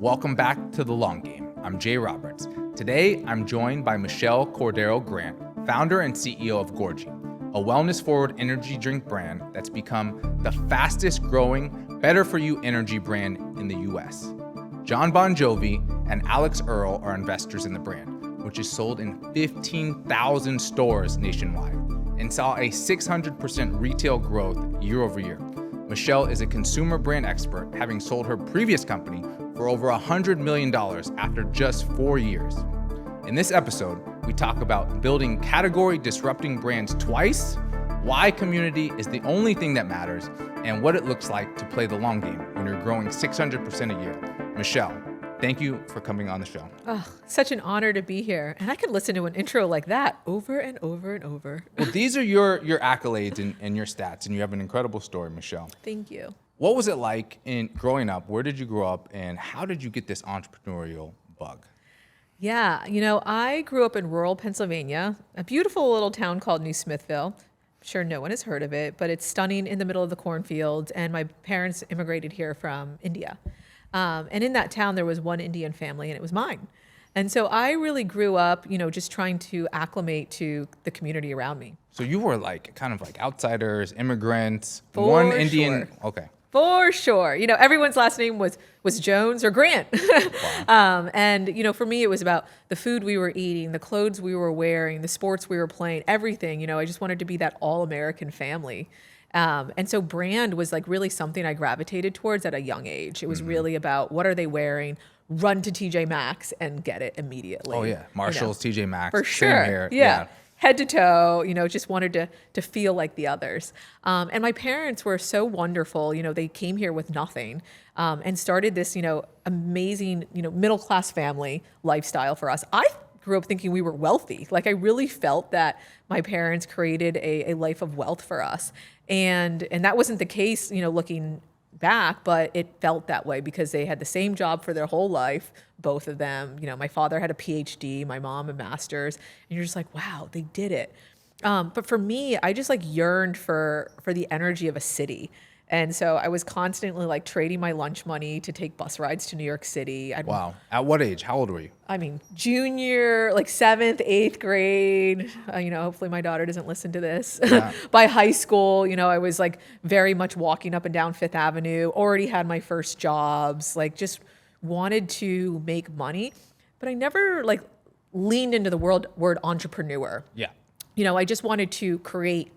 Welcome back to The Long Game. I'm Jay Roberts. Today, I'm joined by Michelle Cordeiro Grant, founder and CEO of Gorgie, a wellness-forward energy drink brand that's become the fastest growing, better-for-you energy brand in the U.S. John Bon Jovi and Alex Earl are investors in the brand, which is sold in 15,000 stores nationwide and saw a 600% retail growth year over year. Michelle is a consumer brand expert, having sold her previous company for over $100 million after just 4 years. In this episode, we talk about building category-disrupting brands twice, why community is the only thing that matters, and what it looks like to play the long game when you're growing 600% a year. Michelle, thank you for coming on the show. Oh, such an honor to be here. And I could listen to an intro like that over and over and over. Well, these are your accolades and your stats, and you have an incredible story, Michelle. Thank you. What was it like in growing up? Where did you grow up, and how did you get this entrepreneurial bug? Yeah, I grew up in rural Pennsylvania, a beautiful little town called New Smithville. I'm sure no one has heard of it, but it's stunning in the middle of the cornfields, and my parents immigrated here from India. And in that town, there was one Indian family, and it was mine. And so I really grew up, just trying to acclimate to the community around me. So you were kind of like outsiders, immigrants, For one Indian. sure. Okay. For sure. Everyone's last name was Jones or Grant. Wow. And for me, it was about the food we were eating, the clothes we were wearing, the sports we were playing, everything. I just wanted to be that all-American family. And so brand was really something I gravitated towards at a young age. It was really about what are they wearing, run to TJ Maxx and get it immediately. Oh yeah, Marshalls, TJ Maxx, For sure. same here. Yeah. Head to toe, just wanted to feel like the others. And my parents were so wonderful. They came here with nothing and started this, amazing, middle-class family lifestyle for us. I grew up thinking we were wealthy. I really felt that my parents created a life of wealth for us. And that wasn't the case, looking back, but it felt that way because they had the same job for their whole life, both of them. My father had a PhD, my mom a master's, and you're just like, wow, they did it. But for me, I just yearned for the energy of a city. And so I was constantly trading my lunch money to take bus rides to New York City. Wow. At what age? How old were you? I mean, junior, 7th, 8th grade. Hopefully my daughter doesn't listen to this. Yeah. By high school, I was very much walking up and down Fifth Avenue, already had my first jobs, just wanted to make money. But I never leaned into the word entrepreneur. Yeah. I just wanted to create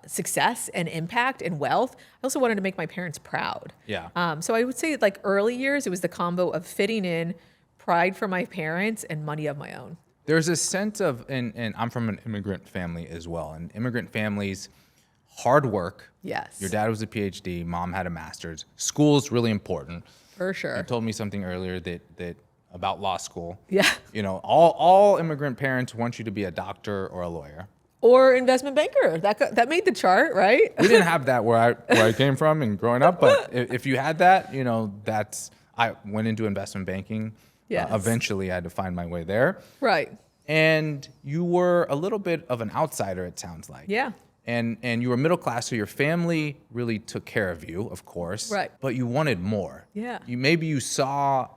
success and impact and wealth. I also wanted to make my parents proud. Yeah. So I would say early years, it was the combo of fitting in, pride for my parents, and money of my own. There's a sense of, and I'm from an immigrant family as well, and immigrant families, hard work. Yes. Your dad was a PhD, mom had a master's. School's really important. For sure. You told me something earlier that about law school. Yeah. All immigrant parents want you to be a doctor or a lawyer. Or investment banker. That made the chart, right? We didn't have that where I came from and growing up, but if you had that, I went into investment banking. Yes. Eventually, I had to find my way there. Right. And you were a little bit of an outsider, it sounds like. Yeah. And you were middle class, so your family really took care of you, of course. Right. But you wanted more. Yeah. Maybe you saw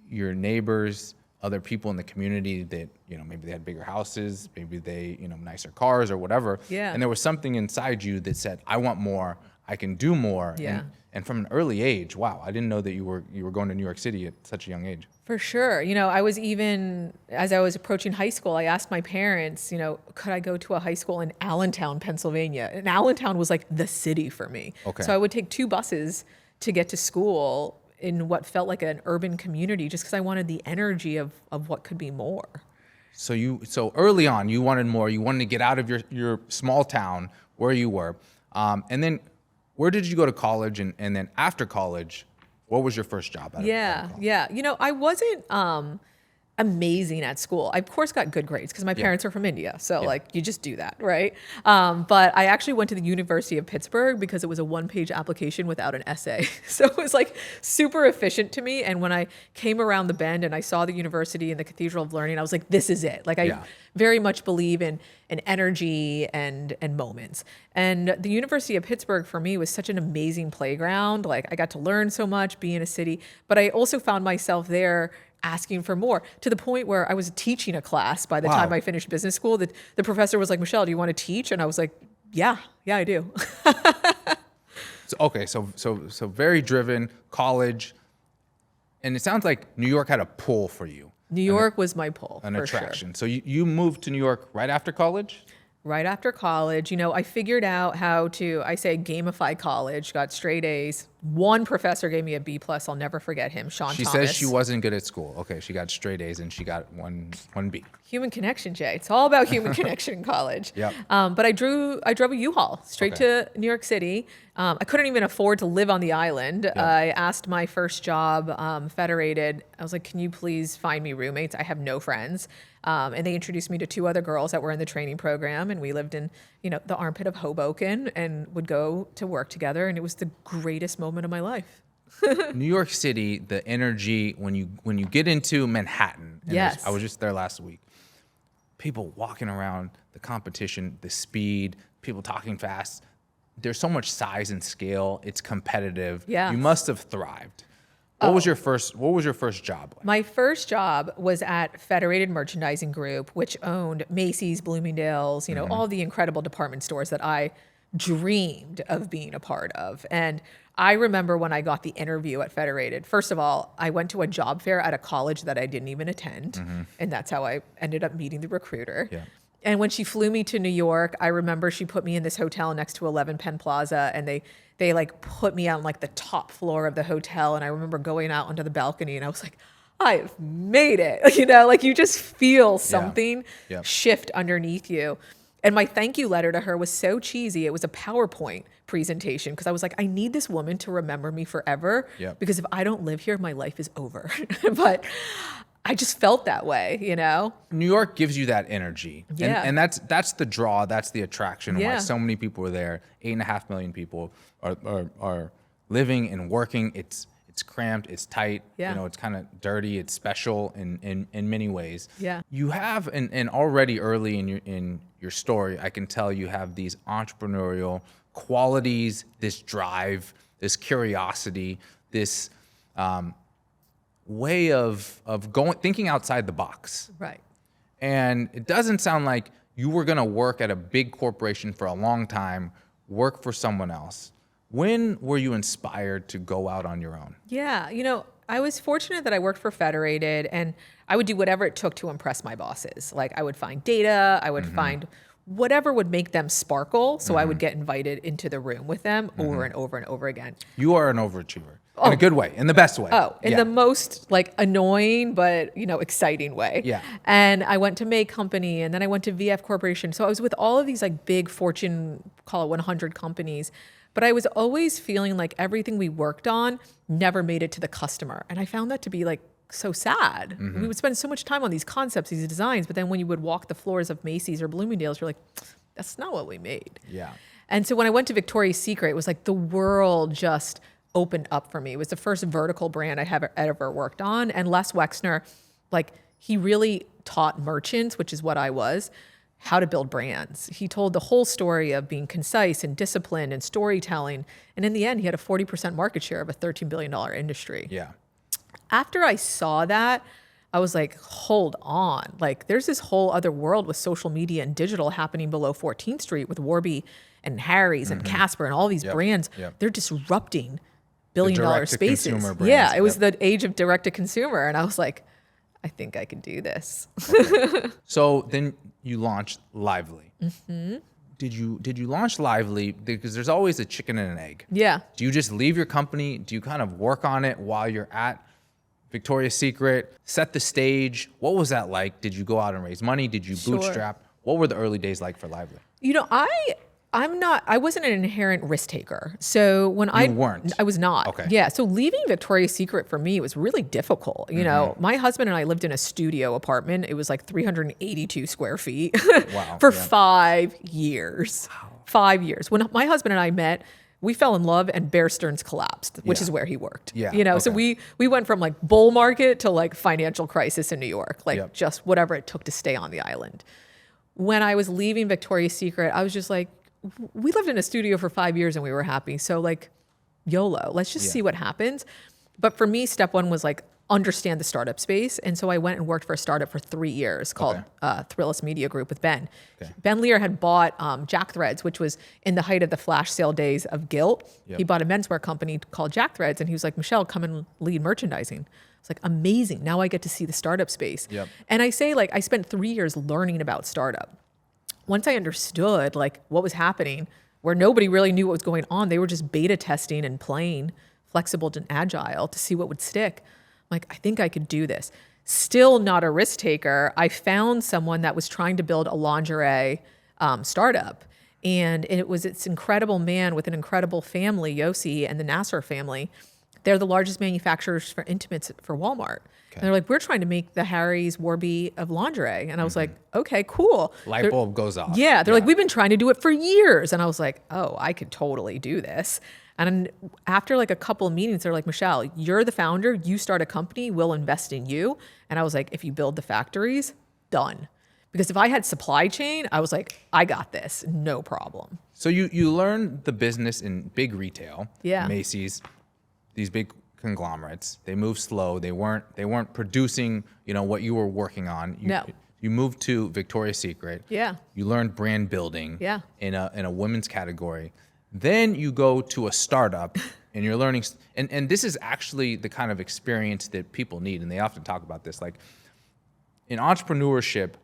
your neighbors, other people in the community that, maybe they had bigger houses, maybe they, nicer cars or whatever. Yeah. And there was something inside you that said, I want more, I can do more. Yeah. And from an early age, wow, I didn't know that you were going to New York City at such a young age. For sure. I was even, as I was approaching high school, I asked my parents, could I go to a high school in Allentown, Pennsylvania? And Allentown was the city for me. Okay. So I would take 2 buses to get to school in what felt like an urban community just because I wanted the energy of what could be more. So early on, you wanted more. You wanted to get out of your small town where you were. And then where did you go to college? And then after college, what was your first job? Yeah. I wasn't amazing at school. I, of course, got good grades because my parents are from India. So, Yeah. like, you just do that, right? But I actually went to the University of Pittsburgh because it was a one-page application without an essay. So it was, like, super efficient to me. And when I came around the bend and I saw the university and the Cathedral of Learning, I was like, this is it. Like, I very much believe in energy and moments. And the University of Pittsburgh, for me, was such an amazing playground. Like, I got to learn so much, be in a city. But I also found myself there asking for more, to the point where I was teaching a class by the time I finished business school. The professor was like, Michelle, do you want to teach? And I was like, yeah, I do. So very driven, college. And it sounds like New York had a pull for you. New York was my pull, an for attraction. sure. So you moved to New York right after college? Right after college, I figured out how to, I say, gamify college, got straight A's. One professor gave me a B+. I'll never forget him, Sean Thomas. She says she wasn't good at school. Okay, she got straight A's and she got one B. Human connection, Jay. It's all about human connection in college. Yep. But I drove a U-Haul straight to New York City. I couldn't even afford to live on the island. I asked my first job, Federated. I was like, can you please find me roommates? I have no friends. And they introduced me to two other girls that were in the training program. And we lived in, the armpit of Hoboken and would go to work together. And it was the greatest moment of my life. New York City, the energy when you get into Manhattan. And Yes. I was just there last week. People walking around, the competition, the speed, people talking fast. There's so much size and scale. It's competitive. Yeah. You must have thrived. What was your first job like? My first job was at Federated Merchandising Group, which owned Macy's, Bloomingdale's, all the incredible department stores that I dreamed of being a part of. And I remember when I got the interview at Federated, first of all, I went to a job fair at a college that I didn't even attend. And that's how I ended up meeting the recruiter. Yeah. And when she flew me to New York, I remember she put me in this hotel next to 11 Penn Plaza, and they like put me on like the top floor of the hotel. And I remember going out onto the balcony and I was like, I've made it. Like you just feel something shift underneath you. And my thank you letter to her was so cheesy. It was a PowerPoint presentation because I was like, I need this woman to remember me forever because if I don't live here, my life is over. But I just felt that way, New York gives you that energy. Yeah. And that's the draw, that's the attraction of why Yeah. so many people are there. 8.5 million people are living and working. It's cramped, it's tight, Yeah. It's kind of dirty, it's special in many ways. Yeah. You have and already early in your story, I can tell you have these entrepreneurial qualities, this drive, this curiosity, this way of thinking outside the box. Right. And it doesn't sound like you were going to work at a big corporation for a long time, work for someone else. When were you inspired to go out on your own? Yeah. I was fortunate that I worked for Federated and I would do whatever it took to impress my bosses. Like I would find data, I would find whatever would make them sparkle. So I would get invited into the room with them over and over and over again. You are an overachiever in a good way, in the best way. In the most like annoying, but exciting way. Yeah. And I went to May Company and then I went to VF Corporation. So I was with all of these like big Fortune, call it 100 companies. But I was always feeling like everything we worked on never made it to the customer. And I found that to be like so sad. We would spend so much time on these concepts, these designs, but then when you would walk the floors of Macy's or Bloomingdale's, you're like, that's not what we made. Yeah. And so when I went to Victoria's Secret, it was like the world just opened up for me. It was the first vertical brand I have ever worked on. And Les Wexner, like he really taught merchants, which is what I was, how to build brands. He told the whole story of being concise and disciplined and storytelling. And in the end, he had a 40% market share of a $13 billion industry. Yeah. After I saw that, I was like, hold on. Like there's this whole other world with social media and digital happening below 14th Street with Warby and Harry's and Casper and all these brands. They're disrupting billion-dollar spaces. direct-to-consumer brands. Yeah, it was the age of direct-to-consumer. And I was like, I think I can do this. So then you launched Lively. Did you launch Lively? Because there's always a chicken and an egg. Yeah. Do you just leave your company? Do you kind of work on it while you're at Victoria's Secret? Set the stage. What was that like? Did you go out and raise money? Did you bootstrap? What were the early days like for Lively? I wasn't an inherent risk taker. So when You weren't? I was not. Okay. Yeah. So leaving Victoria's Secret for me was really difficult. You know, my husband and I lived in a studio apartment. It was like 382 square feet Wow. for Yeah. 5 years. 5 years. When my husband and I met, we fell in love and Bear Stearns collapsed, which Yeah. is where he worked. Yeah, You know, so okay. we went from like bull market to like financial crisis in New York, like Yep. just whatever it took to stay on the island. When I was leaving Victoria's Secret, I was just like, we lived in a studio for 5 years and we were happy. So like YOLO, let's just Yeah. see what happens. But for me, step one was like understand the startup space. And so I went and worked for a startup for 3 years called Thrillist Media Group with Ben. Okay. Ben Lear had bought Jack Threads, which was in the height of the flash sale days of Gilt. Yep. He bought a menswear company called Jack Threads. And he was like, Michelle, come and lead merchandising. It's like, amazing. Now I get to see the startup space. Yep. And I say like, I spent 3 years learning about startup. Once I understood like what was happening, where nobody really knew what was going on, they were just beta testing and playing flexible and agile to see what would stick. I'm like, I think I could do this. Still not a risk taker. I found someone that was trying to build a lingerie startup. And it was this incredible man with an incredible family, Yossi and the Nasser family. They're the largest manufacturers for intimates for Walmart. And they're like, we're trying to make the Harry's Warby of lingerie. And I was like, okay, cool. Light bulb goes off. Yeah, they're like, we've been trying to do it for years. And I was like, oh, I could totally do this. And after like a couple of meetings, they're like, Michelle, you're the founder. You start a company, we'll invest in you. And I was like, if you build the factories, done. Because if I had supply chain, I was like, I got this, no problem. So you learned the business in big retail. Yeah. Macy's, these big conglomerates. They move slow. They weren't producing, what you were working on. No. You moved to Victoria's Secret. Yeah. You learned brand building. Yeah. In a women's category. Then you go to a startup and you're learning, and this is actually the kind of experience that people need, and they often talk about this. Like in entrepreneurship,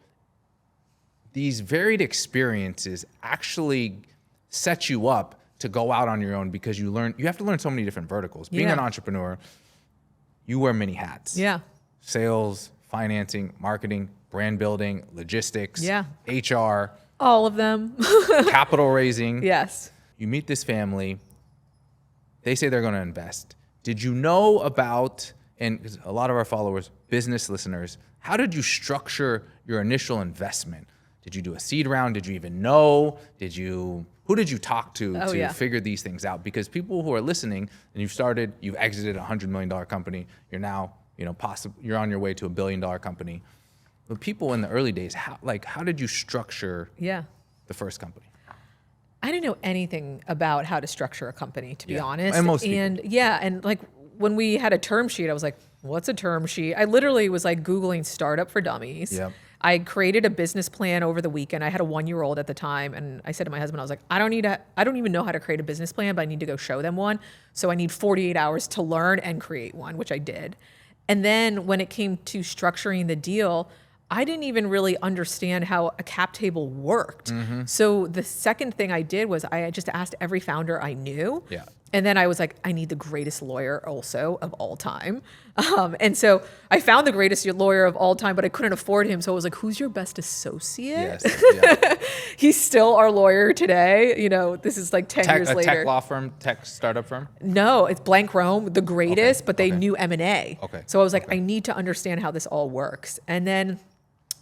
these varied experiences actually set you up to go out on your own because you have to learn so many different verticals. Being Yeah. an entrepreneur, you wear many hats. Yeah. Sales, financing, marketing, brand building, logistics, Yeah. HR, All of them. capital raising. Yes. You meet this family. They say they're going to invest. Did you know about, and 'cause a lot of our followers, business listeners, how did you structure your initial investment? Did you do a seed round? Did you even know? Who did you talk to figure these things out? Because people who are listening, and you've exited a $100 million company. You're now, you're on your way to $1 billion company. But people in the early days, how did you structure Yeah. the first company? I didn't know anything about how to structure a company, to be Yeah. honest. And most people. And like when we had a term sheet, I was like, what's a term sheet? I literally was like Googling startup for dummies. Yep. I created a business plan over the weekend. I had a 1-year-old at the time, and I said to my husband, I was like, I don't even know how to create a business plan, but I need to go show them one. So I need 48 hours to learn and create one, which I did. And then when it came to structuring the deal, I didn't even really understand how a cap table worked. So the second thing I did was I just asked every founder I knew. Yeah. And then I was like, I need the greatest lawyer also of all time. And so I found the greatest lawyer of all time, but I couldn't afford him. So I was like, who's your best associate? Yes. Yeah. He's still our lawyer today. This is like 10 years A later. tech law firm, tech startup firm? No, it's Blank Rome, the greatest, Okay, but they okay. knew M&A. Okay, So I was like, okay. I need to understand how this all works. And then,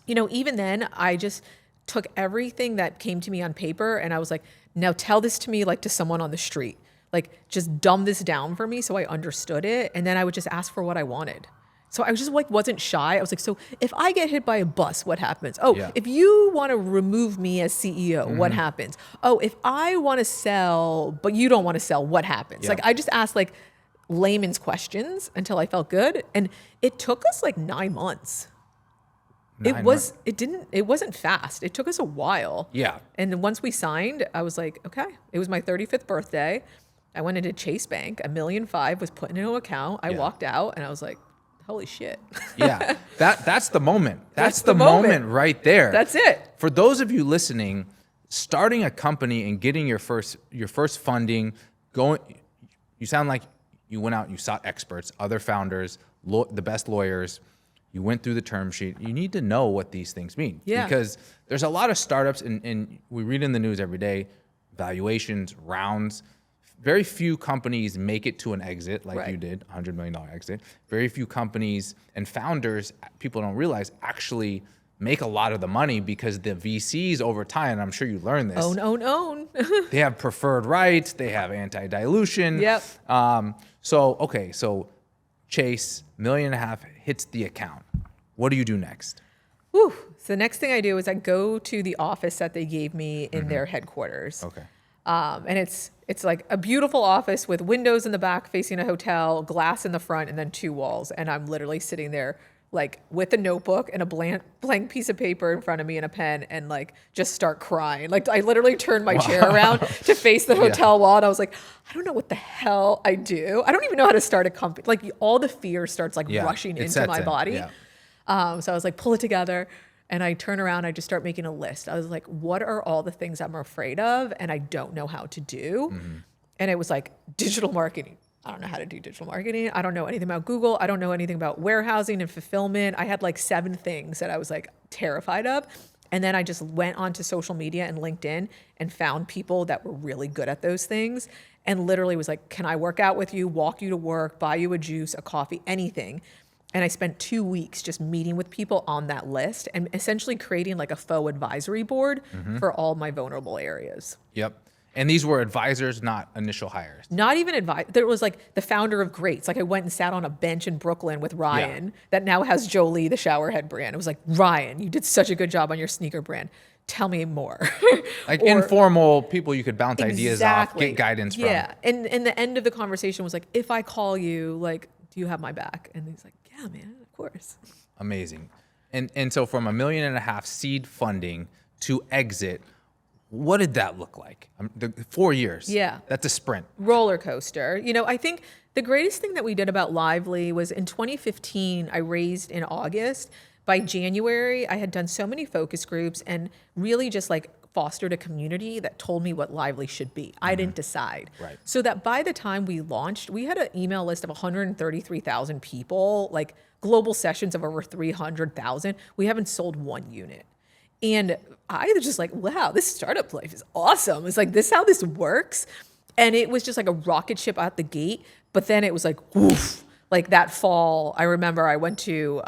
even then, I just took everything that came to me on paper and I was like, now tell this to me like to someone on the street. Like, just dumb this down for me so I understood it. And then I would just ask for what I wanted. So I was just like, wasn't shy. I was like, so if I get hit by a bus, what happens? Oh, Yeah. if you want to remove me as CEO, what happens? Oh, if I want to sell, but you don't want to sell, what happens? Yeah. Like, I just asked like layman's questions until I felt good. And it took us like 9 months. It wasn't fast. It took us a while. Yeah. And then once we signed, I was like, okay. It was my 35th birthday. I went into Chase Bank. $1.5 million was put into an account. I Yeah. walked out and I was like, holy shit. Yeah. That's the moment. That's the the moment moment. right there. That's it. For those of you listening, starting a company and getting your first funding, you sound like you went out, you sought experts, other founders, the best lawyers. You went through the term sheet. You need to know what these things mean. Yeah. Because there's a lot of startups, and we read in the news every day, valuations, rounds. Very few companies make it to an exit like Right. you did, $100 million exit. Very few companies and founders, people don't realize, actually make a lot of the money because the VCs over time, and I'm sure you learned this, Own. they have preferred rights, they have anti-dilution. Yep. So Chase, $1.5 million hits the account. What do you do next? Whew. So the next thing I do is I go to the office that they gave me in their headquarters. Okay. And it's like a beautiful office with windows in the back facing a hotel, glass in the front, and then 2 walls. And I'm literally sitting there like with a notebook and a blank piece of paper in front of me and a pen and like just start crying. Like I literally turned my chair around to face the hotel wall and I was like, I don't know what the hell I do. I don't even know how to start a company. Like all the fear starts like rushing it into sets my in. body. Yeah. So I was like, pull it together. And I turn around, I just start making a list. I was like, what are all the things I'm afraid of and I don't know how to do? And it was like digital marketing. I don't know how to do digital marketing. I don't know anything about Google. I don't know anything about warehousing and fulfillment. I had like 7 things that I was like terrified of. And then I just went onto social media and LinkedIn and found people that were really good at those things and literally was like, can I work out with you, walk you to work, buy you a juice, a coffee, anything. And I spent 2 weeks just meeting with people on that list and essentially creating like a faux advisory board for all my vulnerable areas. Yep. And these were advisors, not initial hires. Not even advice. There was like the founder of Greats. Like I went and sat on a bench in Brooklyn with Ryan that now has Jolie, the showerhead brand. It was like, Ryan, you did such a good job on your sneaker brand. Tell me more. Like informal people you could bounce ideas off, Exactly. get guidance from. Yeah. And the end of the conversation was like, if I call you, like, do you have my back? And he's like, yeah, man, of course. Amazing. And so from $1.5 million seed funding to exit, what did that look like? 4 years. Yeah. That's a sprint. Roller coaster. You know, I think the greatest thing that we did about Lively was in 2015, I raised in August. By January, I had done so many focus groups and really just like fostered a community that told me what Lively should be. I didn't decide. Right. So that by the time we launched, we had an email list of 133,000 people, like global sessions of over 300,000. We haven't sold 1 unit. And I was just like, wow, this startup life is awesome. It's like, this is how this works. And it was just like a rocket ship out the gate. But then it was like, woof. Like that fall, I remember I went to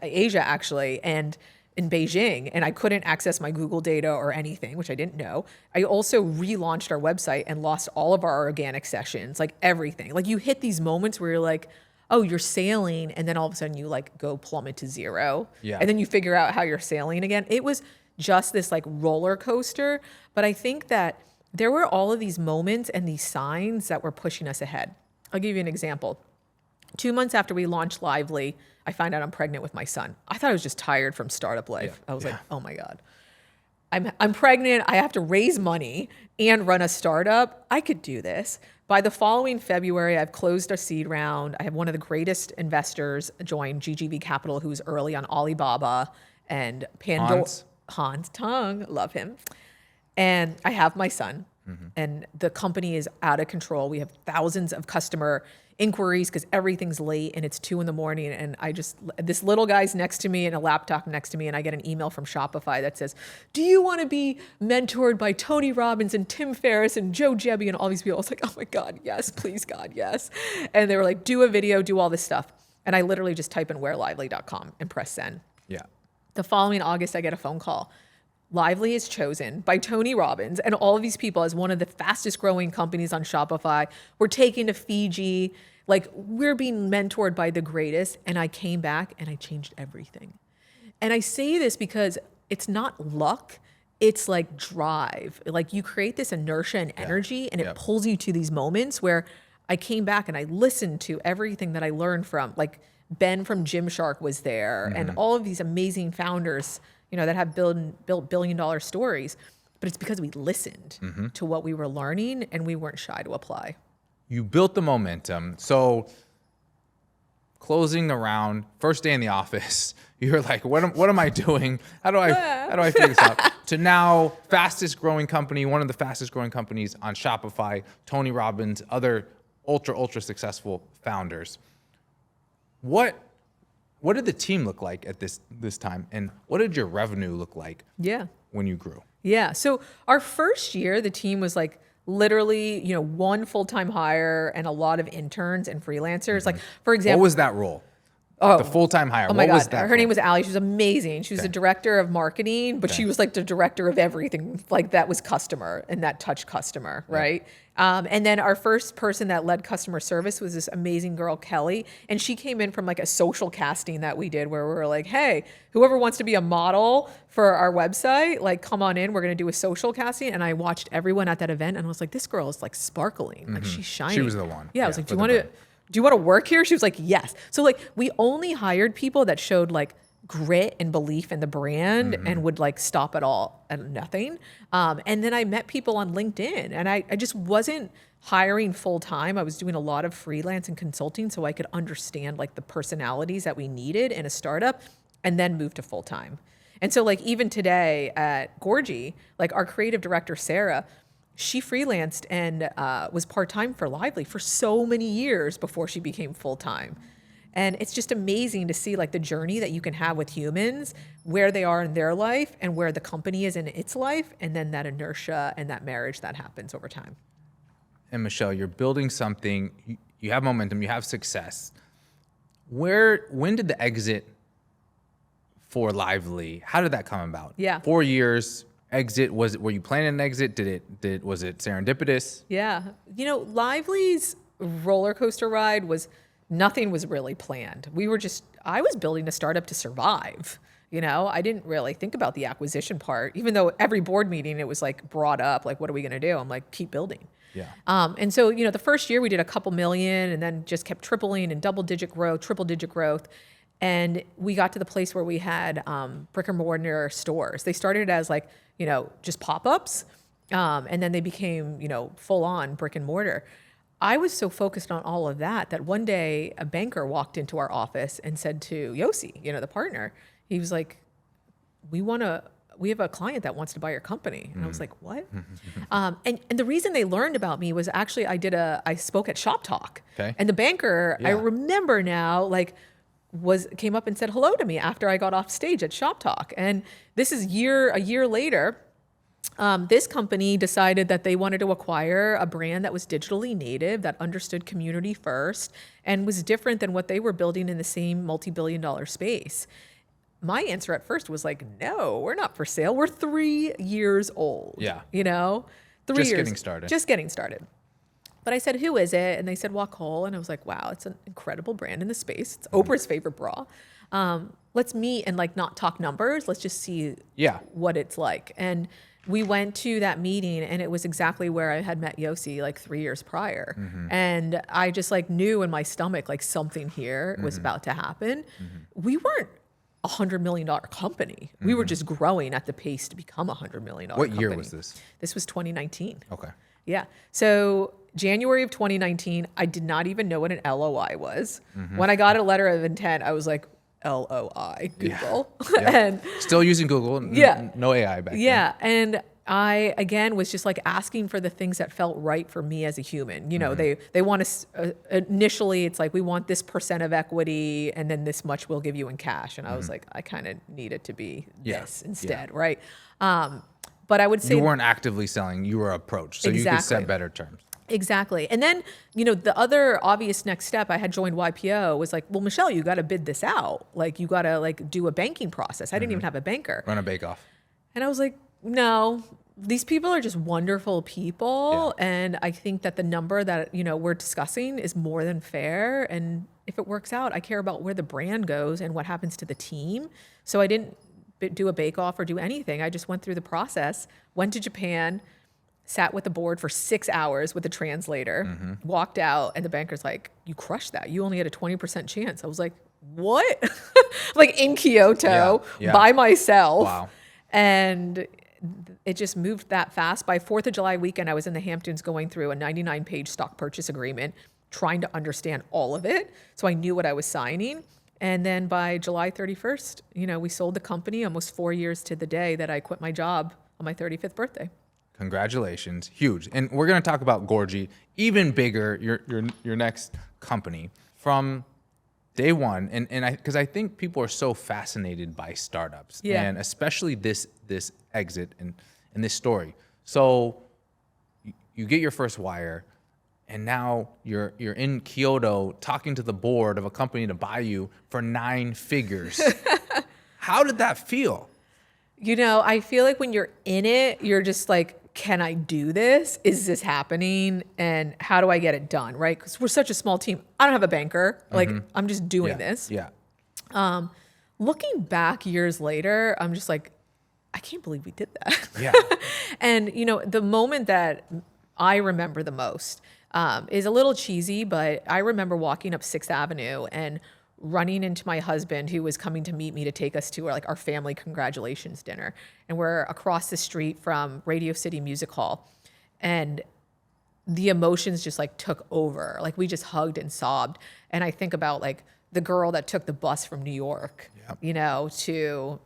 Asia actually, and in Beijing, and I couldn't access my Google data or anything, which I didn't know. I also relaunched our website and lost all of our organic sessions, like everything. Like you hit these moments where you're like, oh, you're sailing, and then all of a sudden you like go plummet to zero. Yeah. And then you figure out how you're sailing again. It was just this like roller coaster. But I think that there were all of these moments and these signs that were pushing us ahead. I'll give you an example. 2 months after we launched Lively, I find out I'm pregnant with my son. I thought I was just tired from startup life. I was like, oh my God. I'm pregnant. I have to raise money and run a startup. I could do this. By the following February, I've closed a seed round. I have one of the greatest investors join, GGV Capital, who's early on Alibaba and Pandora. Hans Tong, love him. And I have my son. And the company is out of control. We have thousands of customer inquiries because everything's late and it's 2 a.m. And this little guy's next to me and a laptop next to me. And I get an email from Shopify that says, do you want to be mentored by Tony Robbins and Tim Ferriss and Joe Jebby and all these people? I was like, oh my God, yes, please God, yes. And they were like, do a video, do all this stuff. And I literally just type in wherelively.com and press send. Yeah. The following August, I get a phone call. Lively is chosen by Tony Robbins and all of these people as one of the fastest growing companies on Shopify. We're taking to Fiji. Like we're being mentored by the greatest. And I came back and I changed everything. And I say this because it's not luck. It's like drive. Like you create this inertia and energy and it pulls you to these moments where I came back and I listened to everything that I learned from, like Ben from Gymshark was there and all of these amazing founders, you know, that have built billion-dollar stories. But it's because we listened to what we were learning and we weren't shy to apply. You built the momentum. So closing the round, first day in the office, you're like, what am I doing? How do I figure this out? To now fastest growing company, one of the fastest growing companies on Shopify, Tony Robbins, other ultra successful founders. what did the team look like at this time? And what did your revenue look like Yeah. when you grew? Yeah. So our first year, the team was like literally, one full-time hire and a lot of interns and freelancers. Like, for example, What was that role? The full-time hire. oh my What was God, that her name for? was Allie. She was amazing. She was the director of marketing, but she was like the director of everything. Like that was customer and that touched customer, right? And then our first person that led customer service was this amazing girl, Kelly. And she came in from like a social casting that we did where we were like, hey, whoever wants to be a model for our website, like come on in, we're going to do a social casting. And I watched everyone at that event and I was like, this girl is like sparkling. Like she's shining. She was the one. Yeah, I was like, for do you want to work here? She was like, yes. So like we only hired people that showed like grit and belief in the brand and would like stop at all at nothing. And then I met people on LinkedIn and I just wasn't hiring full time. I was doing a lot of freelance and consulting so I could understand like the personalities that we needed in a startup and then move to full time. And so like even today at Gorgie, like our creative director, Sarah, she freelanced and was part-time for Lively for so many years before she became full-time. And it's just amazing to see like the journey that you can have with humans, where they are in their life and where the company is in its life, and then that inertia and that marriage that happens over time. And Michelle, you're building something, you have momentum, you have success. When did the exit for Lively, how did that come about? Yeah. 4 years, exit, were you planning an exit? Was it serendipitous? Yeah. Lively's roller coaster ride nothing was really planned. I was building a startup to survive. I didn't really think about the acquisition part, even though every board meeting it was like brought up, like, what are we going to do? I'm like, keep building. Yeah. And so, the first year we did a couple million and then just kept tripling and triple digit growth. And we got to the place where we had brick and mortar stores. They started as like, just pop-ups. And then they became, full on brick and mortar. I was so focused on all of that one day a banker walked into our office and said to Yossi, the partner, he was like, we have a client that wants to buy your company. And I was like, what? And the reason they learned about me was actually I spoke at Shop Talk. Okay. And the banker, I Yeah. remember now, like, came up and said hello to me after I got off stage at Shop Talk. And this is a year later. This company decided that they wanted to acquire a brand that was digitally native, that understood community first, and was different than what they were building in the same multi-billion-dollar space. My answer at first was like, no, we're not for sale. We're 3 years old. Yeah. 3 Just years. getting started. Just getting started. But I said, who is it? And they said, Wacol. And I was like, wow, it's an incredible brand in the space. It's Oprah's favorite bra. Let's meet and like not talk numbers. Let's just see what it's like. And we went to that meeting and it was exactly where I had met Yossi like 3 years prior. And I just like knew in my stomach, like something here was about to happen. We weren't $100 million company. We were just growing at the pace to become $100 million What company. year was this? This was 2019. Okay. Yeah. So January of 2019, I did not even know what an LOI was. When I got a letter of intent, I was like, LOI, Google. Yeah. And Still using Google. No AI back then. yeah. And I, again, was just like asking for the things that felt right for me as a human. They want to, initially it's like, we want this % of equity and then this much we'll give you in cash. And I was like, I kind of need it to be this instead, right? But I would say— You weren't actively selling, you were approached, so you could set better terms. Exactly. And then, the other obvious next step, I had joined YPO, was like, well, Michelle, you got to bid this out. Like, you got to like do a banking process. I didn't even have a banker. Run a bake-off. And I was like, no, these people are just wonderful people. Yeah. And I think that the number that, we're discussing is more than fair. And if it works out, I care about where the brand goes and what happens to the team. So I didn't do a bake-off or do anything. I just went through the process, went to Japan, sat with the board for 6 hours with a translator, walked out, and the banker's like, you crushed that. You only had a 20% chance. I was like, what? Like in Kyoto by myself. Wow. And it just moved that fast. By 4th of July weekend, I was in the Hamptons going through a 99-page stock purchase agreement, trying to understand all of it. So I knew what I was signing. And then by July 31st, we sold the company almost 4 years to the day that I quit my job on my 35th birthday. Congratulations, huge. And we're going to talk about Gorgie, even bigger, your next company. From day one, and because I think people are so fascinated by startups, Yeah. and especially this exit and this story. So you get your first wire, and now you're in Kyoto talking to the board of a company to buy you for 9 figures. How did that feel? You know, I feel like when you're in it, you're just like, can I do this? Is this happening? And how do I get it done? Right? Because we're such a small team. I don't have a banker. Like, I'm just doing this. Yeah. Looking back years later, I'm just like, I can't believe we did that. Yeah. And, you know, the moment that I remember the most is a little cheesy, but I remember walking up 6th Avenue and running into my husband, who was coming to meet me to take us to our family congratulations dinner. And we're across the street from Radio City Music Hall. And the emotions just like took over. Like we just hugged and sobbed. And I think about like the girl that took the bus from New York, you know, to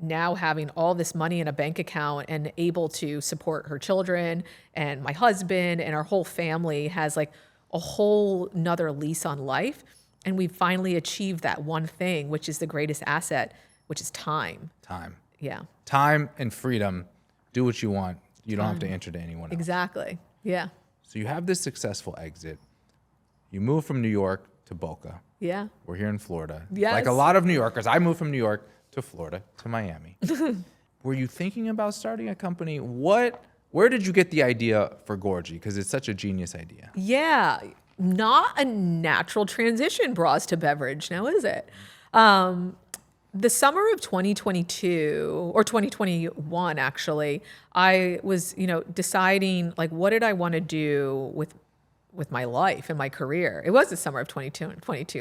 now having all this money in a bank account and able to support her children and my husband, and our whole family has like a whole nother lease on life. And we finally achieved that one thing, which is the greatest asset, which is time. Time. Yeah. Time and freedom. Do what you want. You don't have to answer to anyone else. Exactly. Yeah. So you have this successful exit. You move from New York to Boca. Yeah. We're here in Florida. Yes. Like a lot of New Yorkers, I moved from New York to Florida to Miami. Were you thinking about starting a company? Where did you get the idea for Gorgie? Because it's such a genius idea. Yeah. Not a natural transition, bras to beverage, now is it? The summer of 2022 or 2021, actually, I was, deciding like, what did I want to do with my life and my career? It was the summer of 22,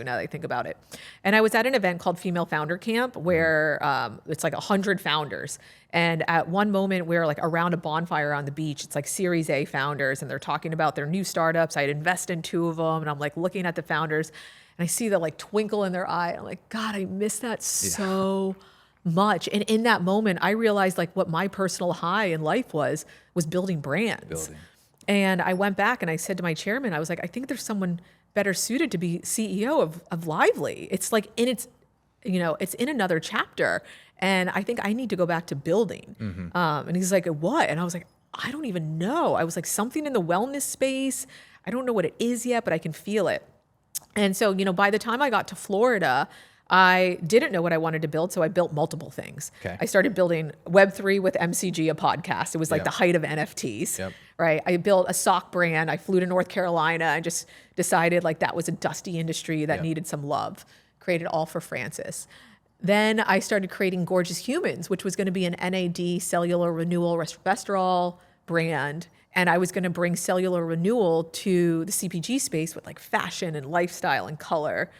now that I think about it. And I was at an event called Female Founder Camp where it's like 100 founders. And at one moment we're like around a bonfire on the beach. It's like Series A founders, and they're talking about their new startups. I had invested in 2 of them, and I'm like looking at the founders and I see the like twinkle in their eye. I'm like, God, I miss that so much. And in that moment, I realized like what my personal high in life was building brands. And I went back and I said to my chairman, I was like, I think there's someone better suited to be CEO of Lively. It's like it's in another chapter. And I think I need to go back to building. And he's like, what? And I was like, I don't even know. I was like, something in the wellness space. I don't know what it is yet, but I can feel it. And so, by the time I got to Florida, I didn't know what I wanted to build, so I built multiple things. Okay. I started building Web3 with MCG, a podcast. It was like the height of NFTs, right? I built a sock brand. I flew to North Carolina and just decided like that was a dusty industry that needed some love. Created all for Francis. Then I started creating Gorgeous Humans, which was going to be an NAD cellular renewal resveratrol brand. And I was going to bring cellular renewal to the CPG space with like fashion and lifestyle and color.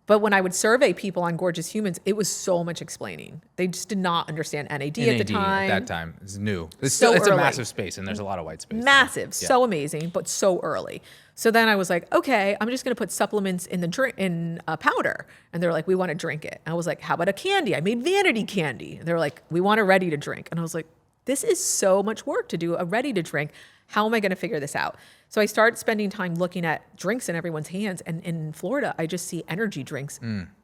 But when I would survey people on Gorgeous Humans, it was so much explaining. They just did not understand NAD at the time. At that time, it's new. It's So it's a early. massive space, and there's a lot of white space. Massive, so amazing, but so early. So then I was like, okay, I'm just going to put supplements in the drink in powder, and they're like, we want to drink it. And I was like, how about a candy? I made vanity candy, and they're like, we want a ready to drink. And I was like, this is so much work to do a ready to drink. How am I going to figure this out? So I started spending time looking at drinks in everyone's hands. And in Florida, I just see energy drinks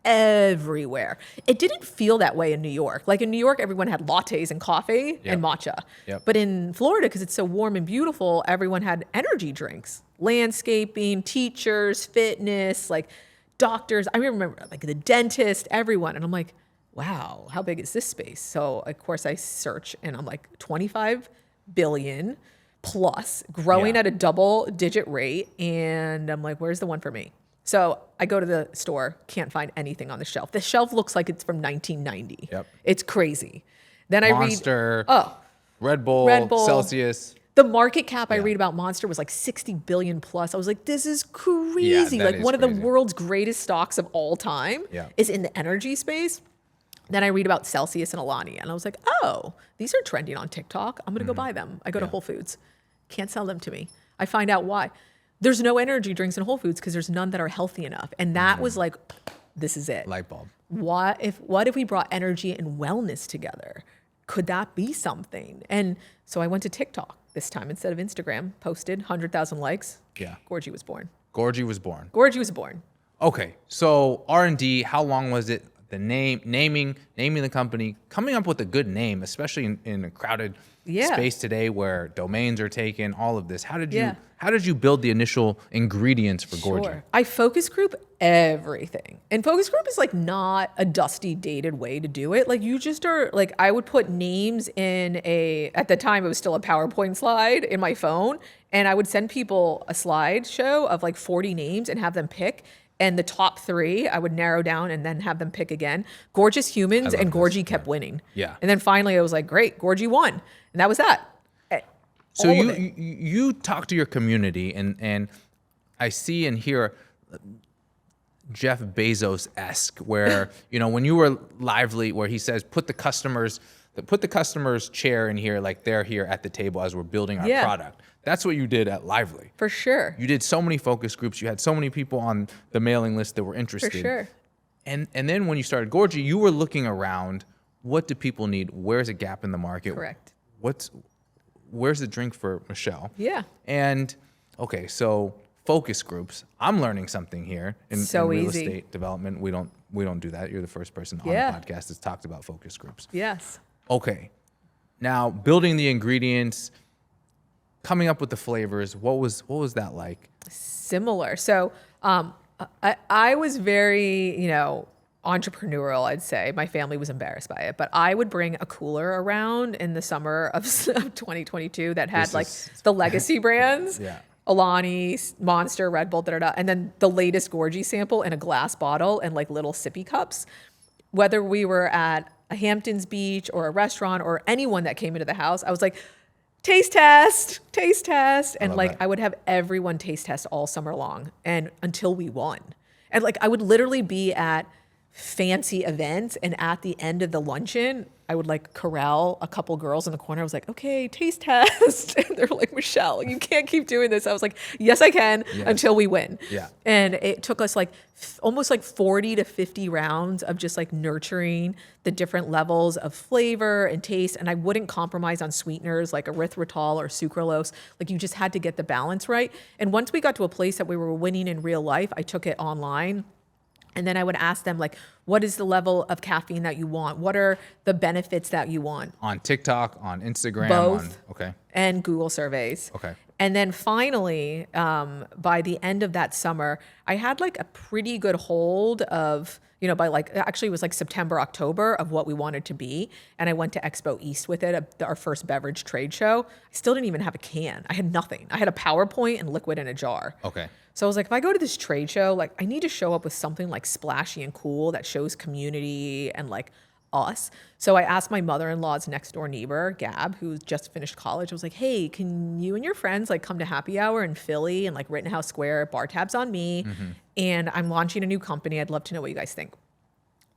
everywhere. It didn't feel that way in New York. Like in New York, everyone had lattes and coffee and matcha. But in Florida, because it's so warm and beautiful, everyone had energy drinks, landscaping, teachers, fitness, like doctors. I remember like the dentist, everyone. And I'm like, wow, how big is this space? So of course I search and I'm like 25 billion plus, growing at a double-digit rate. And I'm like, where's the one for me? So I go to the store, can't find anything on the shelf. The shelf looks like it's from 1990. It's crazy. Then Monster, I read, Red Bull, Celsius. The market cap I read about Monster was like 60 billion plus. I was like, this is crazy. Like one of the world's greatest stocks of all time is in the energy space. Then I read about Celsius and Alani, and I was like, oh, these are trending on TikTok. I'm going to go buy them. I go to Whole Foods. Can't sell them to me. I find out why. There's no energy drinks in Whole Foods because there's none that are healthy enough. And that was like, this is it. Light bulb. What if we brought energy and wellness together? Could that be something? And so I went to TikTok this time instead of Instagram, posted 100,000 likes. Gorgie was born. Gorgie was born. Gorgie was born. Okay, so R&D, how long was it? The naming the company, coming up with a good name, especially in a crowded space today where domains are taken, all of this. How did you build the initial ingredients for Gorgie? I focus group everything. And focus group is like not a dusty, dated way to do it. Like you just are like, I would put names in at the time it was still a PowerPoint slide in my phone. And I would send people a slideshow of like 40 names and have them pick. And the top 3, I would narrow down and then have them pick again. Gorgeous Humans and Gorgie kept winning. Yeah. And then finally I was like, great, Gorgie won. And that was that. So you talk to your community and I see and hear Jeff Bezos-esque where, when you were Lively, where he says, put the customer's chair in here like they're here at the table as we're building our product. That's what you did at Lively. For sure. You did so many focus groups. You had so many people on the mailing list that were interested. For sure. And then when you started Gorgie, you were looking around. What do people need? Where's a gap in the market? Correct. Where's the drink for Michelle? Yeah. And okay, so focus groups. I'm learning something here in real estate development. We don't do that. You're the first person on the podcast that's talked about focus groups. Yes. Okay. Now building the ingredients, coming up with the flavors, what was that like? Similar. So I was very, entrepreneurial, I'd say. My family was embarrassed by it, but I would bring a cooler around in the summer of 2022 that had the legacy brands. Yeah. Alani, Monster, Red Bull, and then the latest Gorgie sample in a glass bottle and like little sippy cups. Whether we were at a Hamptons Beach or a restaurant or anyone that came into the house, I was like, taste test. And I would have everyone taste test all summer long and until we won. And I would literally be at fancy events and at the end of the luncheon, I would corral a couple girls in the corner. I was like, okay, taste test. And they're like, Michelle, you can't keep doing this. I was like, yes, I can until we win. Yeah. And it took us almost 40 to 50 rounds of just nurturing the different levels of flavor and taste. And I wouldn't compromise on sweeteners like erythritol or sucralose. You just had to get the balance right. And once we got to a place that we were winning in real life, I took it online. And then I would ask them, what is the level of caffeine that you want? What are the benefits that you want? On TikTok, on Instagram? Both. Okay. And Google surveys. Okay. And then finally, by the end of that summer, I had a pretty good hold of, actually it was September, October of what we wanted to be. And I went to Expo East with it, our first beverage trade show. I still didn't even have a can. I had nothing. I had a PowerPoint and liquid in a jar. Okay. So I was like, if I go to this trade show, I need to show up with something splashy and cool that shows community and us. So I asked my mother-in-law's next door neighbor, Gab, who just finished college. I was like, hey, can you and your friends come to happy hour in Philly and Rittenhouse Square, bar tabs on me. Mm-hmm. And I'm launching a new company. I'd love to know what you guys think.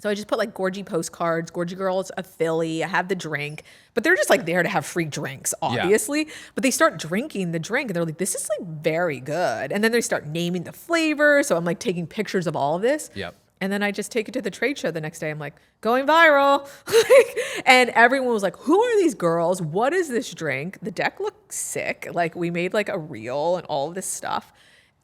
So I just put Gorgie postcards, Gorgie Girls of Philly. I have the drink, but they're just there to have free drinks, obviously. Yeah. But they start drinking the drink and they're like, this is very good. And then they start naming the flavor. So I'm taking pictures of all of this. Yep. And then I just take it to the trade show the next day. I'm going viral. And everyone was like, who are these girls? What is this drink? The deck looked sick. We made a reel and all of this stuff.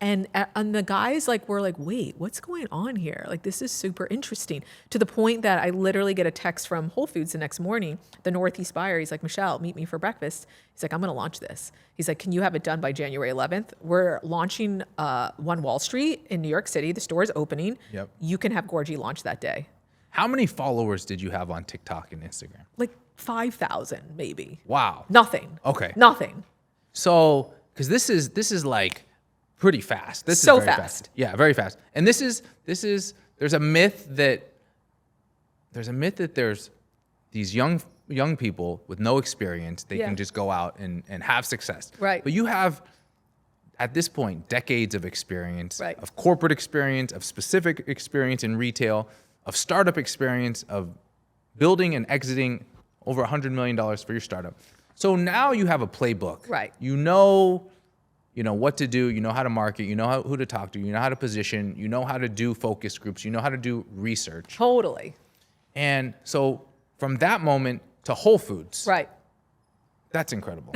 And the guys were like, wait, what's going on here? This is super interesting, to the point that I literally get a text from Whole Foods the next morning, the Northeast buyer. He's like, Michelle, meet me for breakfast. He's like, I'm going to launch this. He's like, can you have it done by January 11th? We're launching One Wall Street in New York City. The store is opening. Yep. You can have Gorgie launch that day. How many followers did you have on TikTok and Instagram? 5,000 maybe. Wow. Nothing. Okay. Nothing. So, because this is pretty fast. This so is very fast. Yeah, very fast. And this is there's a myth that there's these young people with no experience. They can just go out and have success. Right. But you have, at this point, decades of experience, right, of corporate experience, of specific experience in retail, of startup experience, of building and exiting over $100 million for your startup. So now you have a playbook. Right. You know what to do, you know how to market, you know who to talk to, you know how to position, you know how to do focus groups, you know how to do research. Totally. And so from that moment to Whole Foods. Right. That's incredible.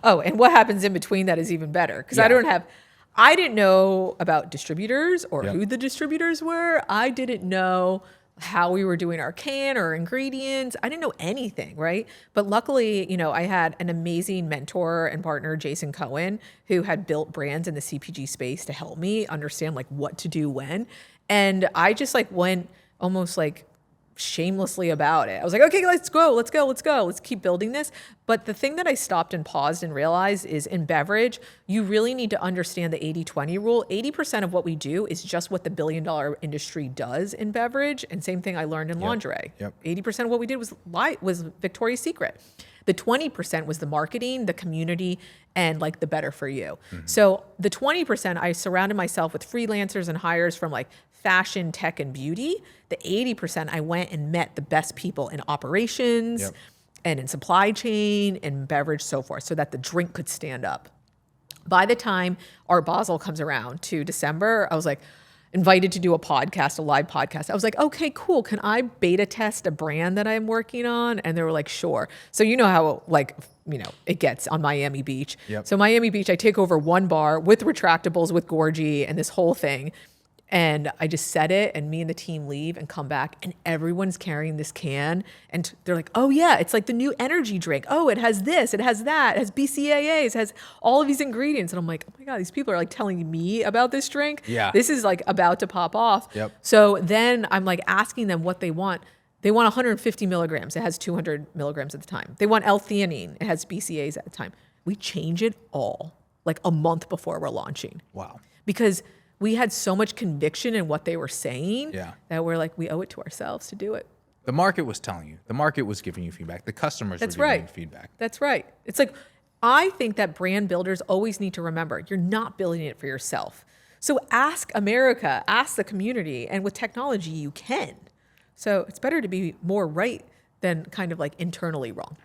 Oh, and what happens in between that is even better, because I don't have I didn't know about distributors or who the distributors were. I didn't know how we were doing our can or ingredients. I didn't know anything, right? But luckily, I had an amazing mentor and partner, Jason Cohen, who had built brands in the CPG space to help me understand like what to do when. And I just like went almost like shamelessly about it. I was like, okay, let's go. Let's keep building this. But the thing that I stopped and paused and realized is in beverage, you really need to understand the 80-20 rule. 80% of what we do is just what the billion-dollar industry does in beverage. And same thing I learned in lingerie. 80% of what we did was Victoria's Secret. The 20% was the marketing, the community, and like the better for you. So the 20%, I surrounded myself with freelancers and hires from like fashion, tech, and beauty. The 80%, I went and met the best people in operations and in supply chain and beverage, so forth, so that the drink could stand up. By the time Art Basel comes around to December, I was like invited to do a live podcast. I was like, okay, cool. Can I beta test a brand that I'm working on? And they were like, sure. So you know how it gets on Miami Beach. So Miami Beach, I take over one bar with retractables with Gorgie and this whole thing. And I just said it, and me and the team leave and come back, and everyone's carrying this can. And they're like, oh, yeah, it's like the new energy drink. Oh, it has this, it has that, it has BCAAs, it has all of these ingredients. And I'm like, oh, my God, these people are like telling me about this drink. This is like about to pop off. So then I'm like asking them what they want. They want 150 milligrams. It has 200 milligrams at the time. They want L-theanine. It has BCAAs at the time. We change it all like a month before we're launching. Wow. Because we had so much conviction in what they were saying that we're like, we owe it to ourselves to do it. The market was telling you. The market was giving you feedback. The customers were giving you feedback. That's right. It's like, I think that brand builders always need to remember, you're not building it for yourself. So ask America, ask the community, and with technology, you can. So it's better to be more right than kind of like internally wrong.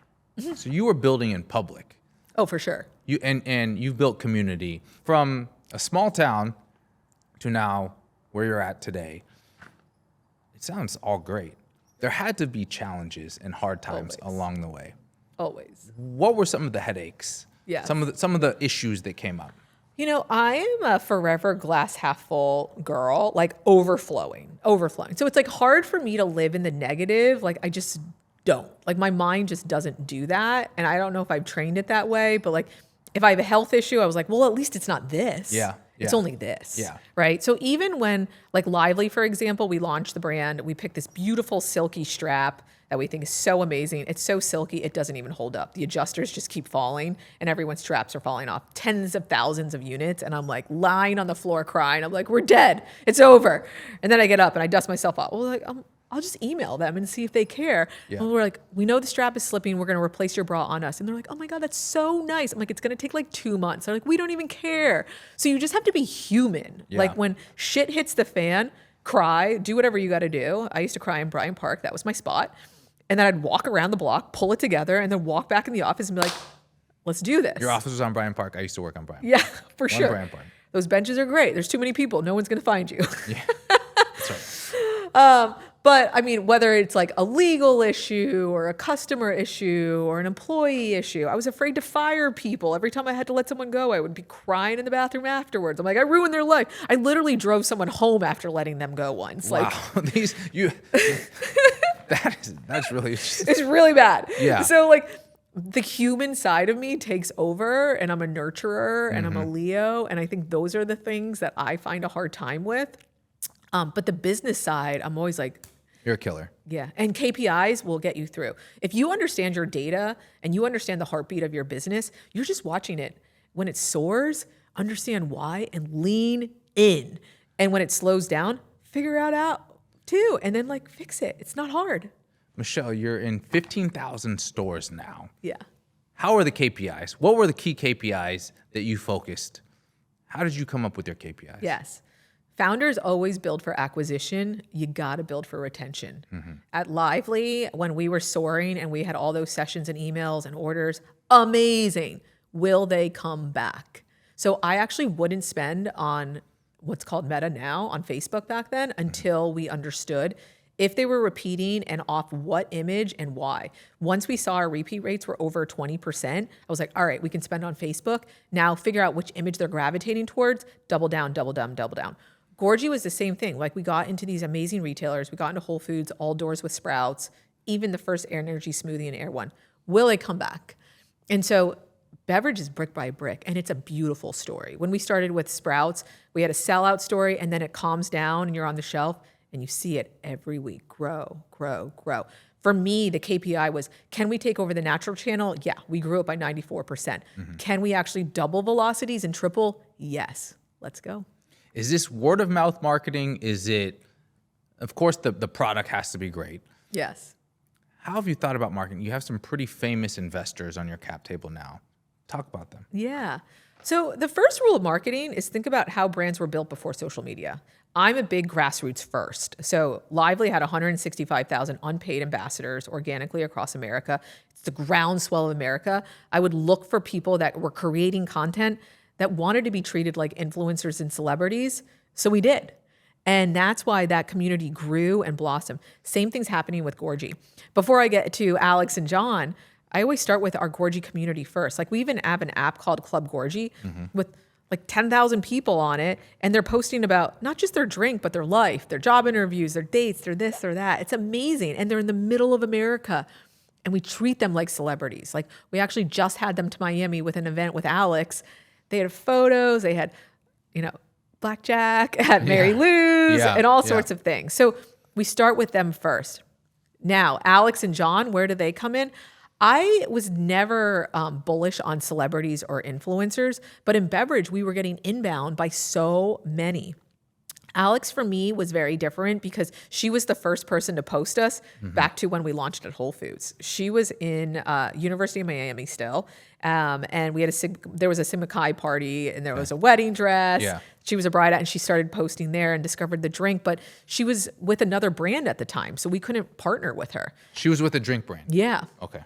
So you were building in public. Oh, for sure. And you've built community from a small town to now where you're at today. It sounds all great. There had to be challenges and hard times along the way. Always. What were some of the headaches? Some of the issues that came up? I am a forever glass half full girl, like overflowing. So it's like hard for me to live in the negative. Like I just don't. Like my mind just doesn't do that. And I don't know if I've trained it that way, but like if I have a health issue, I was like, well, at least it's not this. It's only this, right? So even when like Lively, for example, we launched the brand, we picked this beautiful silky strap that we think is so amazing. It's so silky, it doesn't even hold up. The adjusters just keep falling and everyone's straps are falling off. Tens of thousands of units. And I'm like lying on the floor crying. I'm like, we're dead. It's over. And then I get up and I dust myself off. Well, like, I'll just email them and see if they care. And we're like, we know the strap is slipping. We're going to replace your bra on us. And they're like, oh my God, that's so nice. I'm like, it's going to take like 2 months. They're like, we don't even care. So you just have to be human. Like when shit hits the fan, cry, do whatever you got to do. I used to cry in Bryant Park. That was my spot. And then I'd walk around the block, pull it together, and then walk back in the office and be like, let's do this. Your office was on Bryant Park. I used to work on Bryant Park. Yeah, for sure. Bryant Park. Those benches are great. There's too many people. No one's going to find you. That's right. But I mean, whether it's like a legal issue or a customer issue or an employee issue, I was afraid to fire people. Every time I had to let someone go, I would be crying in the bathroom afterwards. I'm like, I ruined their life. I literally drove someone home after letting them go once. Wow. That's really it's really bad. Yeah. So like the human side of me takes over, and I'm a nurturer and I'm a Leo, and I think those are the things that I find a hard time with. But the business side, I'm always like, you're a killer. Yeah. And KPIs will get you through. If you understand your data and you understand the heartbeat of your business, you're just watching it. When it soars, understand why and lean in. And when it slows down, figure it out too. And then like fix it. It's not hard. Michelle, you're in 15,000 stores now. Yeah. How are the KPIs? What were the key KPIs that you focused? How did you come up with your KPIs? Yes. Founders always build for acquisition. You got to build for retention. At Lively, when we were soaring and we had all those sessions and emails and orders, amazing. Will they come back? So I actually wouldn't spend on what's called Meta now on Facebook back then until we understood if they were repeating and off what image and why. Once we saw our repeat rates were over 20%, I was like, all right, we can spend on Facebook. Now figure out which image they're gravitating towards, double down, double down, double down. Gorgie was the same thing. Like we got into these amazing retailers. We got into Whole Foods, All Doors with Sprouts, even the first energy smoothie in Air One. Will they come back? And so beverage is brick by brick, and it's a beautiful story. When we started with Sprouts, we had a sellout story, and then it calms down and you're on the shelf and you see it every week grow, grow, grow. For me, the KPI was, can we take over the natural channel? Yeah, we grew it by 94%. Can we actually double velocities and triple? Yes. Let's go. Is this word of mouth marketing? Is it, of course, the product has to be great. Yes. How have you thought about marketing? You have some pretty famous investors on your cap table now. Talk about them. Yeah. So the first rule of marketing is think about how brands were built before social media. I'm a big grassroots first. So Lively had 165,000 unpaid ambassadors organically across America. It's the groundswell of America. I would look for people that were creating content that wanted to be treated like influencers and celebrities. So we did. And that's why that community grew and blossomed. Same thing's happening with Gorgie. Before I get to Alex and John, I always start with our Gorgie community first. Like we even have an app called Club Gorgie with like 10,000 people on it. And they're posting about not just their drink, but their life, their job interviews, their dates, their this or that. It's amazing. And they're in the middle of America. And we treat them like celebrities. Like we actually just had them to Miami with an event with Alex. They had photos, they had, blackjack at Mary Lou's and all sorts of things. So we start with them first. Now, Alex and John, where do they come in? I was never bullish on celebrities or influencers, but in beverage, we were getting inbound by so many. Alex, for me, was very different because she was the first person to post us back to when we launched at Whole Foods. She was in University of Miami still, and we had there was a Sigma Chi party, and there was a wedding dress. Yeah. She was a bride, and she started posting there and discovered the drink, but she was with another brand at the time, so we couldn't partner with her. She was with a drink brand. Yeah. Okay.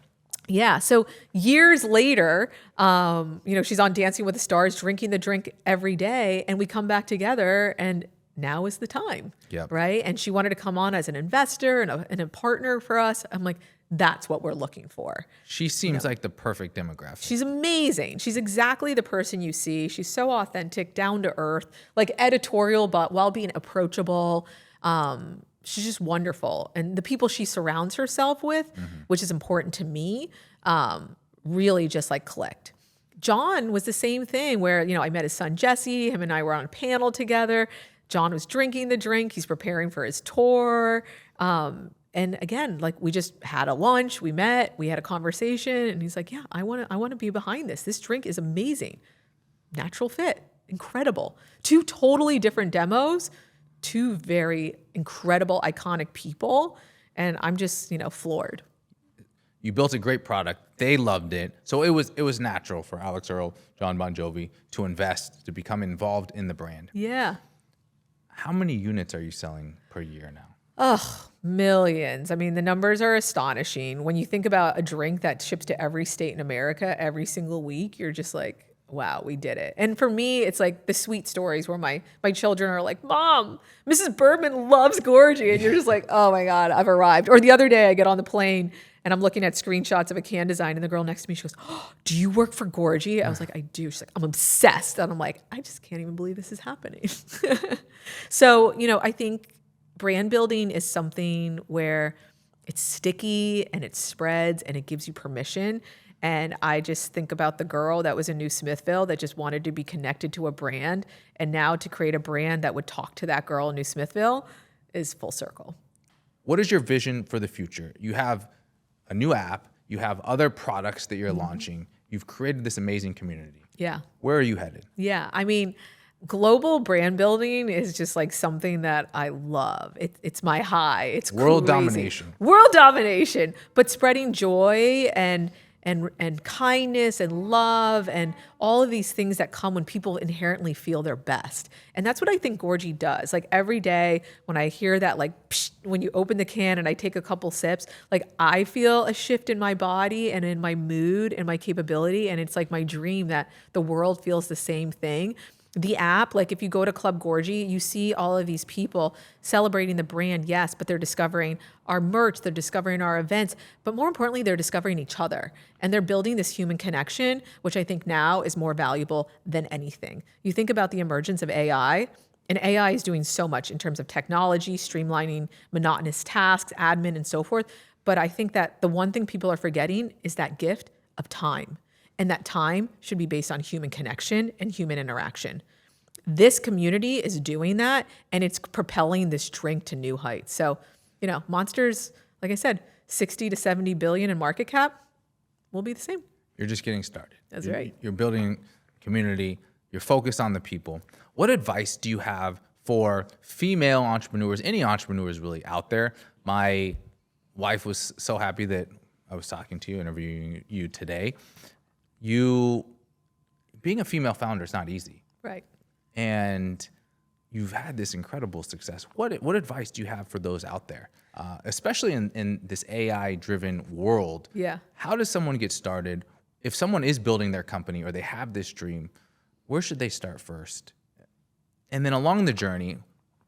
Yeah. So years later, she's on Dancing with the Stars, drinking the drink every day, and we come back together, and now is the time. Yep. Right. And she wanted to come on as an investor and a partner for us. I'm like, that's what we're looking for. She seems like the perfect demographic. She's amazing. She's exactly the person you see. She's so authentic, down to earth, like editorial, but while being approachable. She's just wonderful. And the people she surrounds herself with, which is important to me, really just like clicked. John was the same thing where, I met his son, Jesse. Him and I were on a panel together. John was drinking the drink. He's preparing for his tour. And again, like we just had a lunch, we met, we had a conversation, and he's like, yeah, I want to be behind this. This drink is amazing. Natural fit, incredible. 2 totally different demos, 2 very incredible, iconic people. And I'm just, floored. You built a great product. They loved it. So it was natural for Alex Earl, John Bon Jovi to invest, to become involved in the brand. Yeah. How many units are you selling per year now? Oh, millions. I mean, the numbers are astonishing. When you think about a drink that ships to every state in America every single week, you're just like, wow, we did it. And for me, it's like the sweet stories where my children are like, Mom, Mrs. Bergman loves Gorgie. And you're just like, oh my God, I've arrived. Or the other day I get on the plane and I'm looking at screenshots of a can design and the girl next to me, she goes, oh, do you work for Gorgie? I was like, I do. She's like, I'm obsessed. And I'm like, I just can't even believe this is happening. So, I think brand building is something where it's sticky and it spreads and it gives you permission. And I just think about the girl that was in New Smithville that just wanted to be connected to a brand. And now to create a brand that would talk to that girl in New Smithville is full circle. What is your vision for the future? You have a new app. You have other products that you're launching. You've created this amazing community. Yeah. Where are you headed? Yeah. I mean, global brand building is just like something that I love. It's my high. It's world crazy. domination. World domination, but spreading joy and kindness and love and all of these things that come when people inherently feel their best. And that's what I think Gorgie does. Like every day when I hear that, like psh, when you open the can and I take a couple sips, like I feel a shift in my body and in my mood and my capability. And it's like my dream that the world feels the same thing. The app, like if you go to Club Gorgie, you see all of these people celebrating the brand, yes, but they're discovering our merch, they're discovering our events, but more importantly, they're discovering each other. And they're building this human connection, which I think now is more valuable than anything. You think about the emergence of AI, and AI is doing so much in terms of technology, streamlining monotonous tasks, admin, and so forth. But I think that the one thing people are forgetting is that gift of time. And that time should be based on human connection and human interaction. This community is doing that, and it's propelling this drink to new heights. So, Monster's, like I said, 60 to 70 billion in market cap will be the same. You're just getting started. That's right. You're building community. You're focused on the people. What advice do you have for female entrepreneurs, any entrepreneurs really out there? My wife was so happy that I was talking to you, interviewing you today. Being a female founder is not easy. Right. And you've had this incredible success. What advice do you have for those out there, especially in this AI-driven world? Yeah. How does someone get started? If someone is building their company or they have this dream, where should they start first? And then along the journey,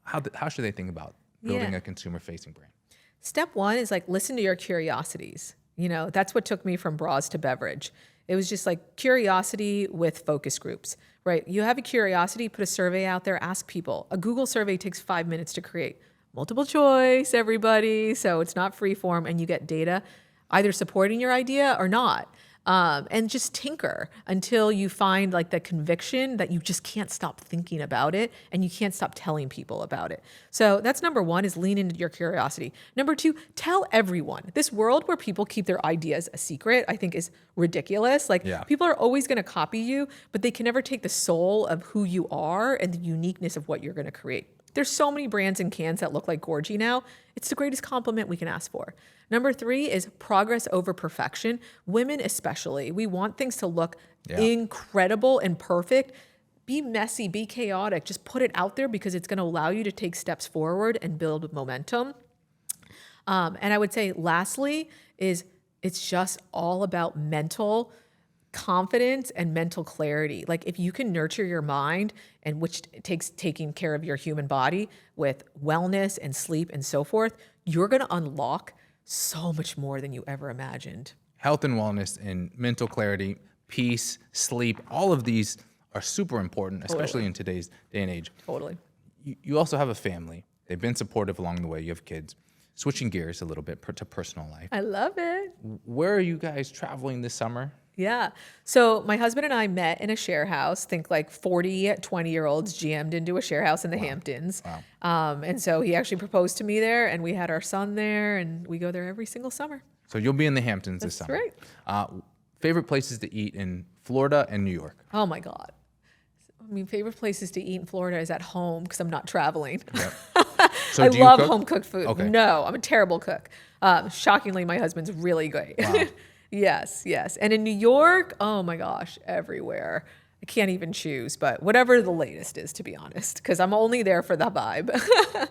how should they think about building a consumer-facing brand? Step one is like listen to your curiosities. That's what took me from bras to beverage. It was just like curiosity with focus groups, right? You have a curiosity, put a survey out there, ask people. A Google survey takes 5 minutes to create. Multiple choice, everybody. So it's not free form, and you get data either supporting your idea or not. And just tinker until you find like the conviction that you just can't stop thinking about it and you can't stop telling people about it. So that's number one, is lean into your curiosity. Number two, tell everyone. This world where people keep their ideas a secret, I think is ridiculous. People are always going to copy you, but they can never take the soul of who you are and the uniqueness of what you're going to create. There's so many brands and cans that look like Gorgie now. It's the greatest compliment we can ask for. Number three is progress over perfection. Women especially, we want things to look incredible and perfect. Be messy, be chaotic. Just put it out there because it's going to allow you to take steps forward and build momentum. And I would say lastly is it's just all about mental confidence and mental clarity. Like if you can nurture your mind, and which takes taking care of your human body with wellness and sleep and so forth, you're going to unlock so much more than you ever imagined. Health and wellness and mental clarity, peace, sleep, all of these are super important, especially in today's day and age. Totally. You also have a family. They've been supportive along the way. You have kids. Switching gears a little bit to personal life. I love it. Where are you guys traveling this summer? Yeah. So my husband and I met in a share house. Think like 40 20-year-olds GM'd into a share house in the Hamptons. Wow. And so he actually proposed to me there, and we had our son there, and we go there every single summer. So you'll be in the Hamptons this summer. That's right. Favorite places to eat in Florida and New York? Oh my God. Favorite places to eat in Florida is at home because I'm not traveling. Yep. So I love cook? home cooked food. Okay. No, I'm a terrible cook. Shockingly, my husband's really great. Wow. Yes. And in New York, oh my gosh, everywhere. I can't even choose, but whatever the latest is, to be honest, because I'm only there for the vibe.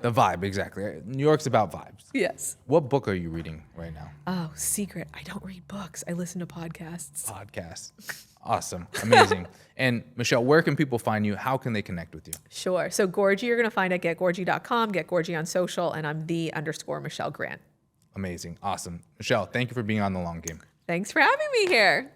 The vibe, exactly. New York's about vibes. Yes. What book are you reading right now? Oh, secret. I don't read books. I listen to podcasts. Awesome. Amazing. And Michelle, where can people find you? How can they connect with you? Sure. So Gorgie, you're going to find at getgorgie.com, Get Gorgie on social, and I'm _Michelle Grant. Amazing. Awesome. Michelle, thank you for being on The Long Game. Thanks for having me here.